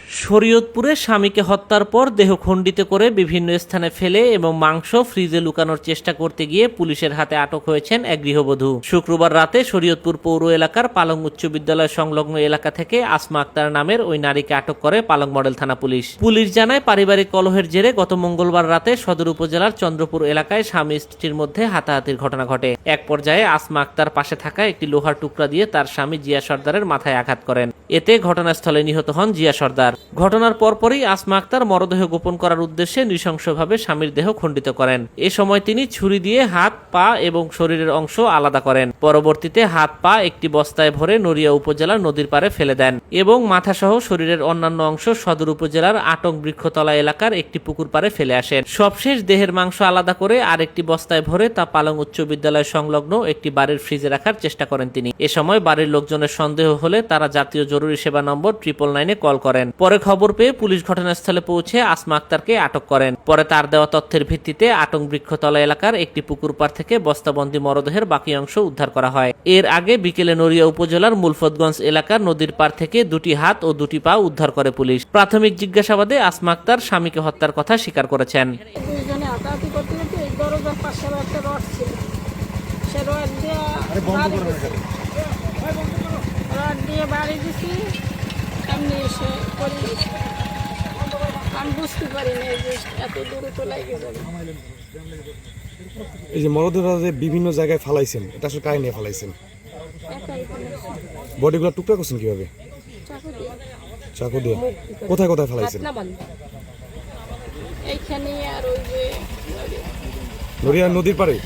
শরীয়তপুরে স্বামীকে হত্যার পর দেহ খণ্ডিত করে বিভিন্ন স্থানে ফেলে এবং মাংস ফ্রিজে লুকানোর চেষ্টা করতে গিয়ে পুলিশের হাতে আটক হয়েছেন এক গৃহবধূ। শুক্রবার রাতে শরীয়তপুর পৌর এলাকার পালং উচ্চ বিদ্যালয় সংলগ্ন এলাকা থেকে আসমা আক্তার নামের ওই নারীকে আটক করে পালং মডেল থানা পুলিশ। পুলিশ জানায়, পারিবারিক কলহের জেরে গত মঙ্গলবার রাতে সদর উপজেলার চন্দ্রপুর এলাকায় স্বামী স্ত্রীর মধ্যে হাতাহাতির ঘটনা ঘটে। এক পর্যায়ে আসমা আক্তার পাশে থাকা একটি লোহার টুকরা দিয়ে তার স্বামী জিয়া সর্দারের মাথায় আঘাত করেন। এতে ঘটনাস্থলে নিহত হন জিয়া সর্দার। ঘটনার পরপরই আসমা আক্তার মরদেহ গোপন করার উদ্দেশ্যে নৃশংসভাবে স্বামীর দেহ খণ্ডিত করেন। এ সময় তিনি ছুরি দিয়ে হাত, পা এবং শরীরের অংশ আলাদা করেন। পরবর্তীতে হাত, পা একটি বস্তায় ভরে নড়িয়া উপজেলার নদীর পাড়ে ফেলে দেন এবং মাথাসহ শরীরের অন্যান্য অংশ সদর উপজেলার আটক বৃক্ষতলা এলাকার একটি পুকুর পাড়ে ফেলে আসেন। সবশেষ দেহের মাংস আলাদা করে আরেকটি বস্তায় ভরে তা পালং উচ্চ বিদ্যালয় সংলগ্ন একটি বাড়ির ফ্রিজে রাখার চেষ্টা করেন তিনি। এ সময় বাড়ির লোকজনের সন্দেহ হলে তারা জাতীয় জরুরি সেবা নম্বর 999-এ কল করেন। পরে খবর পেয়ে পুলিশ ঘটনাস্থলে পৌঁছে আসমা আক্তারকে আটক করেন। পরে তার দেওয়া তথ্যের ভিত্তিতে আটক বৃক্ষতলা এলাকার একটি পুকুর পাড় থেকে বস্তাবন্দি মরদেহের বাকি অংশ উদ্ধার করা হয়। এর আগে বিকেলে নড়িয়া উপজেলার মুলফতগঞ্জ এলাকার নদীর পাড় থেকে দুটি হাত ও দুটি পা উদ্ধার করে পুলিশ। প্রাথমিক জিজ্ঞাসাবাদে আসমা আক্তার স্বামীকে হত্যার কথা স্বীকার করেছেন। এই যে মরদেহটা যে বিভিন্ন জায়গায় ফালাইছেন, এটা আসলে কাহিনী নিয়ে ফালাইছেন? বডিগুলো টুকরা করছেন কিভাবে? চাকু দিয়ে। কোথায় কোথায় ফালাইছেন? নড়িয়া নদীর পাড়ে।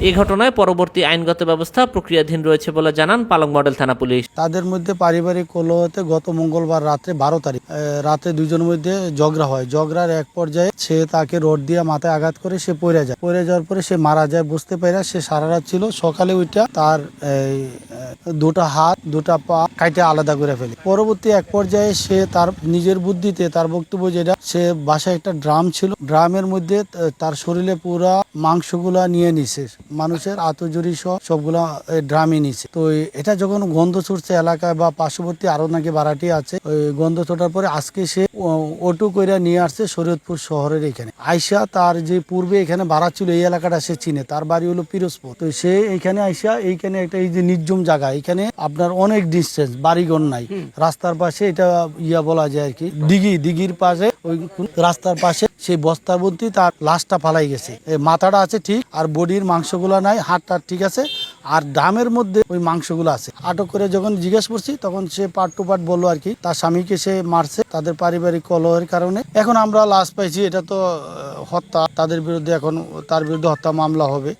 এই ঘটনায় পরবর্তী আইনগত ব্যবস্থা প্রক্রিয়াধীন রয়েছে বলে জানান পালং মডেল থানা পুলিশ। তাদের মধ্যে পারিবারিক কলহতে গত মঙ্গলবার রাতে 12 তারিখ রাতে দুজনের মধ্যে ঝগড়া হয়। ঝগড়ার এক পর্যায়ে সে তাকে রড দিয়ে মাথায় আঘাত করে সে পড়ে যায়। পড়ে যাওয়ার পরে সে মারা যায়। বুঝতে পারে সে সারা রাত ছিল। সকালে ওইটা তার দুটা হাত দুটা পা কাটে আলাদা করে ফেলে। পরবর্তী এক পর্যায়ে সে তার নিজের বুদ্ধিতে তার বক্তব্য যেটা, সে বাসায় একটা ড্রাম ছিল, ড্রামের মধ্যে তার শরীরে পুরা মাংসগুলা নিয়ে নিছে, মানুষের আতজুরি সহ সবগুলা ড্রামে নিছে। তো এটা যখন গন্ধ ছুটছে এলাকায় বা পার্শ্ববর্তী আরো নাকি বাড়াটি আছে, ওই গন্ধ ছোটার পরে আজকে সে অটো করে নিয়ে আসছে শরীয়তপুর শহরের এখানে। আইসা তার যে পূর্বে এখানে বাড়া ছিল এই এলাকাটা সে চিনে, তার বাড়ি হলো পিরোজপুর। তো সে এইখানে আইসা এইখানে একটা এই যে নির্জম জায়গা, এখানে আপনার অনেক ডিস্টেন্স, বাড়িঘর নাই, রাস্তার পাশে এটা বলা যায় আর কি দিঘির পাশে ওই রাস্তার পাশে সেই বস্তার মধ্যে তার লাশটা ফালাই গেছে। মাথাটা আছে ঠিক, আর বডির মাংসগুলা নাই, হাতটা ঠিক আছে, আর ড্রামের মধ্যে ওই মাংসগুলো আছে। আটক করে যখন জিজ্ঞেস করছি তখন সে পার্ট টু পার্ট বললো আর কি তার স্বামীকে সে মারছে তাদের পারিবারিক কলহের কারণে। এখন আমরা লাশ পাইছি, এটা তো হত্যা, তাদের বিরুদ্ধে এখন তার বিরুদ্ধে হত্যা মামলা হবে।